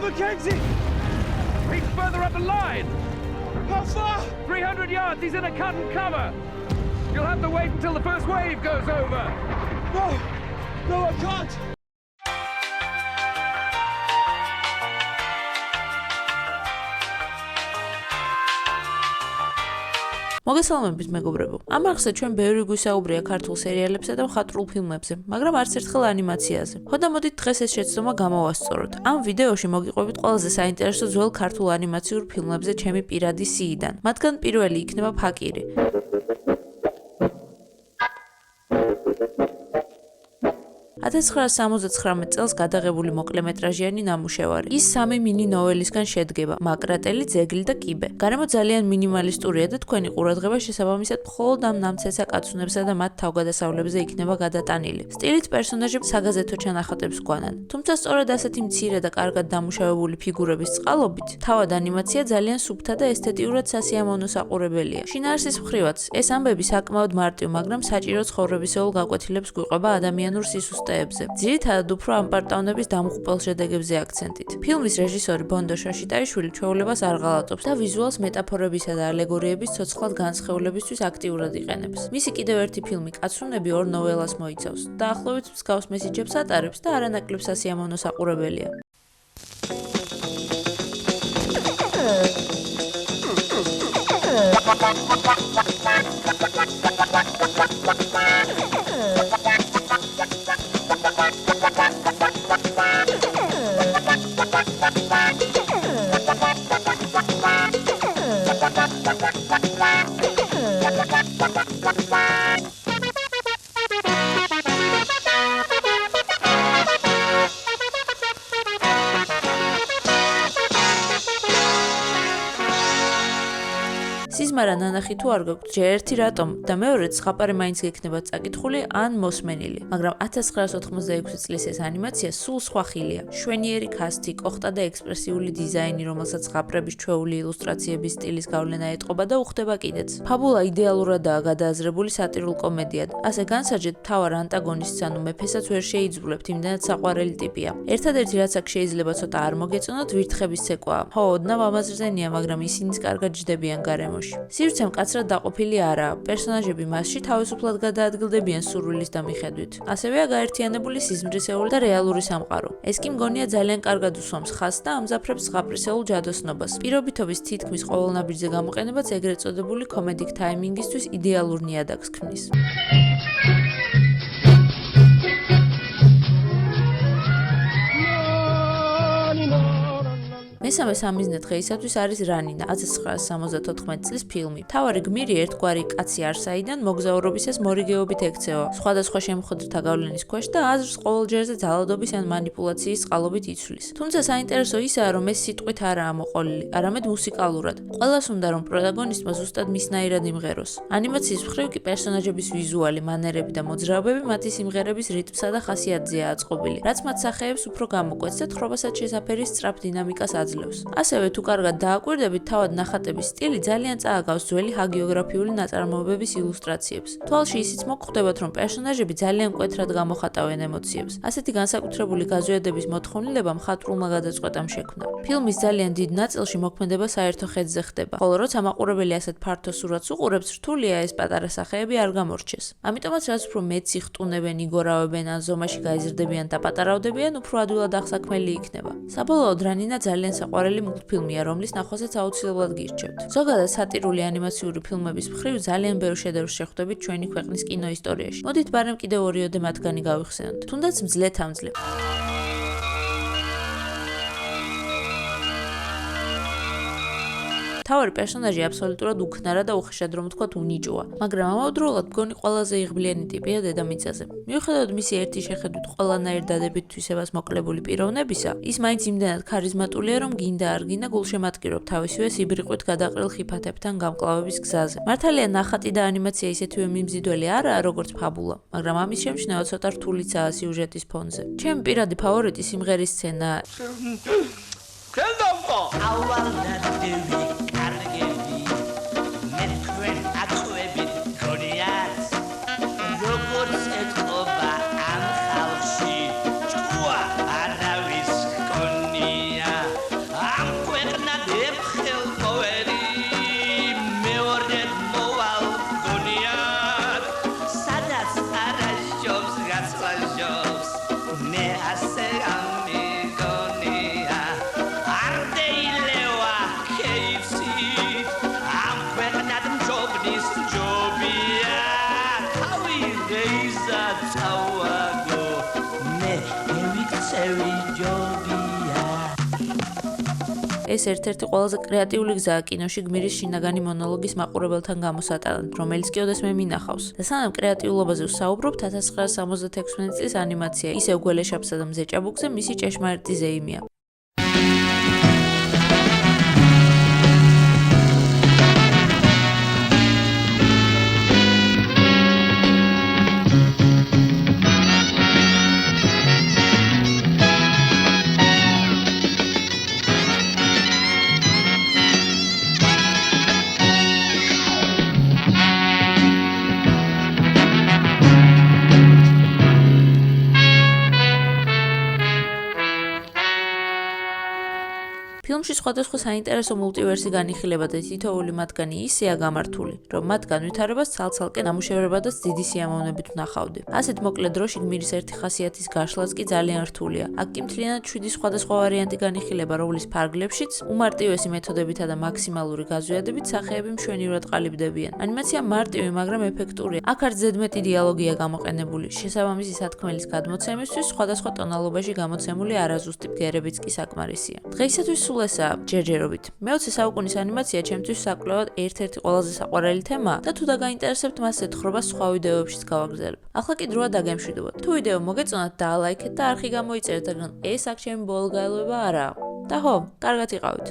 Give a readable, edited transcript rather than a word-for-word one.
Mackenzie! He's further up the line. How far? 300 yards. He's in a cut and cover. You'll have to wait until the first wave goes over. No, I can't. მოგესალმებით მეგობრებო. ამ არხზე ჩვენ ბევრი გვისაუბრია ქართულ სერიალებსა და მხატვრულ ფილმებზე, მაგრამ არც ერთხელ ანიმაციაზე. ხოდა მოდით დღეს ეს შეცდომა გამოვასწოროთ. ამ ვიდეოში მოგიყვებით ყველაზე საინტერესო ძველ ქართულ ანიმაციურ ფილმებზე ჩემი პირადი სიიდან. მათგან პირველი იქნება ფაკირი. 1979 წელს გადაღებული მოკლემეტრაჟიანი ნამუშევარი. ის 3 მინი ნოველისგან შედგება: მაკრატელი, ძეგლი და კიბე. გარემო ძალიან მინიმალისტურია და თქვენი ყურადღება შესაბამისად მხოლოდ ამ ნამცეცა კაცუნებსა და მათ თავგადასავლებზე იქნება გადატანილი. სტილით პერსონაჟები საგაზეთო ჩანახატებს გვანან. თუმცა სწორედ ასეთი მცირე და კარგად დამუშავებული ფიგურების წყალობით, თავად ანიმაცია ძალიან სუფთა და ესთეტიურად სასიამოვნო საყურებელია. შინაარსის მხრივაც, ეს ამბები საკმაოდ მარტივ, მაგრამ საჭირო ცხოვრებისეულ გაკვეთილებს გვიყვება ადამიანურ სისუსტეებზე. ძირითადად უფრო ამ პარტავნების დამღუპელ შედეგებზე აქცენტით. ფილმის რეჟისორი ბონდო შაშიტაიშვილი ჩვეულებას არ ღალატობს და ვიზუალს მეტაფორებისა და ალეგორიების ცოცხლად განსხეულებისთვის აქტიურად იყენებს. მისი კიდევ ერთი ფილმი კაცუნები 2 ნოველას მოიცავს. დაახლოებით მსგავს მესიჯებს ატარებს და არანაკლებ სასიამოვნო საყურებელია. სიზმარა ნანახი თუ არ გაქვთ, ჯერ ერთი რატომ და მეორედ ზღაპარი მაინც გექნება წაკითხული ან მოსმენილი. მაგრამ 1986 წლის ეს ანიმაცია სულ სხვა ხილია. შვენიერი კასტი, კოხტა და ექსპრესიული დიზაინი, რომელსაც ზღაპრების ჩვეული ილუსტრაციების სტილის გავლენა ეტყობა და უხდება კიდეც. ფაბულა იდეალურადაა გადააზრებული სატირულ კომედიად. ასე განსაჯეთ, მთავარ ანტაგონისტს ანუ მეფესაც ვერ შეიძვლებთ, იმდენად საყვარელი ტიპია. ერთადერთი რაც აქ შეიძლება ცოტა არ მოგეწონოთ, ვირთხების ცეკვაა. ხო, ოდნავ ამაზრზენია, მაგრამ ისინიც კარგად ჯდებიან გარემოში. სივრცე მკაცრად დაყოფილი არაა. პერსონაჟები მასში თავისუფლად გადაადგილდებიან სურვილის და მიხედვით. ასევეა გაერთიანებული სიზმრისეული და რეალური სამყარო. ეს კი მგონია ძალიან კარგად უსვამს ხაზს და ამზაფრებს ზღაპრისეულ ჯადოსნობას. პირობითობის თითქმის ყოველ ნაბიჯზე გამოყენებაც ეგრეთ წოდებული კომედიკ თაიმინგისთვის идеალურ ნიადაგს ქმნის. მესამე სამიზნე დღეისათვის არის რანინა, 1974 წლის ფილმი. მთავარი გმირი ერთგვარი კაცი არსაიდან მოგზაურობისას მორიგეობით ექცევა, სხვადასხვა შემოხვედრთა გავლენის ქვეშ და აზრს ყოველჯერზე ძალადობის ან მანიპულაციის წყალობით იცვლის. თუმცა საინტერესო ისაა, რომ ეს სიტყვით არაა მოყოლილი, არამედ მუსიკალურად. ყველას უნდა რომ პროტაგონისტმა ზუსტად მისნაირად იმღეროს. ანიმაციის მხრივ კი პერსონაჟების ვიზუალი, მანერები და მოძრაობები მათი სიმღერების რიტმსა და ხასიათზეა აწყობილი, რაც მათ სახეებს უფრო გამოკვეთს და თხრობასაც შესაფერის სწრაფ დინამიკას აძლევს. ასევე თუ კარგად დააკვირდებით, თავად ნახატების სტილი ძალიან წააგავს ძველი ჰაგიოგრაფიული ნაწარმოებების ილუსტრაციებს. თვალში ისიც მოგხვდებათ, რომ პერსონაჟები ძალიან მკვეთრად გამოხატავენ ემოციებს. ასეთი განსაკუთრებული გაზვიადების მოთხოვნილება მხატვრულმა გადაწყვეტამ შექმნა. ფილმის ძალიან დიდ ნაწილში მოქმედება საერთო ხედზე ხდება, ხოლო როცა მაყურებელი ასეთ ფართო სურათს უყურებს, რთულია ეს პატარა სახეები არ გამორჩეს. ამიტომაც რაც უფრო მეც იხტუნებენ, იგორავებენ ან ზომაში გაიზრდებიან და პატარავდებიან, უფრო ადვილად აღსაქმელი იქნება. საბოლოოდ რანინა ძალიან საყვარელი მულტფილმია, რომლის ნახვაზეც აუცილებლად გირჩევთ. ზოგადად სატირული ანიმაციური ფილმების მხრივ ძალიან ბევრ შედევრს შეხვდებით ჩვენი ქვეყნის კინოისტორიაში. მოდით ბარემ კიდევ 2 მათგანი გავიხსენოთ. თუნდაც მძლეთ ამძლე. მთავარი პერსონაჟი აბსოლუტურად უქნარა და უხეშად რომ ვთქვათ უნიჭოა, მაგრამ ამავდროულად მგონი ყველაზე იღბლიანი ტიპია დედამიწაზე. მიუხედავად მისი ერთი შეხედვით ყველანაირ დადებით თვისებას მოკლებული პიროვნებისა, ის მაინც იმდენად ქარიზმატულია, რომ გინდა არ გინდა გულშემატკივრობ თავისივე სიბრიყვით გადაყრილ ხიფათებთან გამკლავების გზაზე. მართალია ნახატი და ანიმაცია ისეთივე მიმზიდველი არაა, როგორც ფაბულა, მაგრამ ამის შემჩნევა ცოტა რთულიცაა სიუჟეტის ფონზე. ჩემი პირადი ფავორიტი სიმღერის სცენაა. ეს ერთ-ერთი ყველაზე კრეატიული გზაა კინოში გმირის შინაგანი მონოლოგის მაყურებელთან გამოსატანად, რომელიც კი ოდესმე მინახავს. და სანამ კრეატიულობაზე ვსაუბრობ, 1966 წლის ანიმაცია ისევ გველეშაპსა და მზე ჭაბუკზე მისი ჭეშმარიტი ზეიმია. ფილმში სხვადასხვა საინტერესო მულტივერსი განიხილება და თითოეული მათგანი ისეა გამართული, რომ მათგან ვითარებას ცალ-ცალკე ნამუშევრებადაც დიდი სიამოვნებით ვნახავდი. ასეთ მოკლე დროში გმირის ერთი ხასიათის გაშლაც კი ძალიან რთულია. აქ კი მთლიანად 7 სხვადასხვა ვარიანტი განიხილება, რომლის ფარგლებშიც უმარტივესი მეთოდებითა და მაქსიმალური გაზვიადებით სახეები მშვენივრად ყალიბდებიან. ანიმაცია მარტივი, მაგრამ ეფექტურია. აქ არც ზედმეტი დიალოგია გამოყენებული. შესაბამისი სათქმელის გადმოცემისთვის სხვადასხვა ტონალობაში გამოცემული არაზუსტი ბგერებიც კი საკმარისია. დღეისათვის სულ ესაა ჯერჯერობით. მე-20 საუკუნის ანიმაცია ჩემთვის საკვლევად ერთ-ერთი ყველაზე საყვარელი თემაა და თუ დაგაინტერესებთ მას ეთხრობას სხვა ვიდეოებშიც გავაგრძელებ. ახლა კი დროა დაგემშვიდობოთ. თუ ვიდეო მოგეწონათ, დაალაიქეთ და არხი გამოიწერეთ, რადგან ეს აქ ჩემი ბოლო გაელვება არაა. და ხო, კარგად იყავით.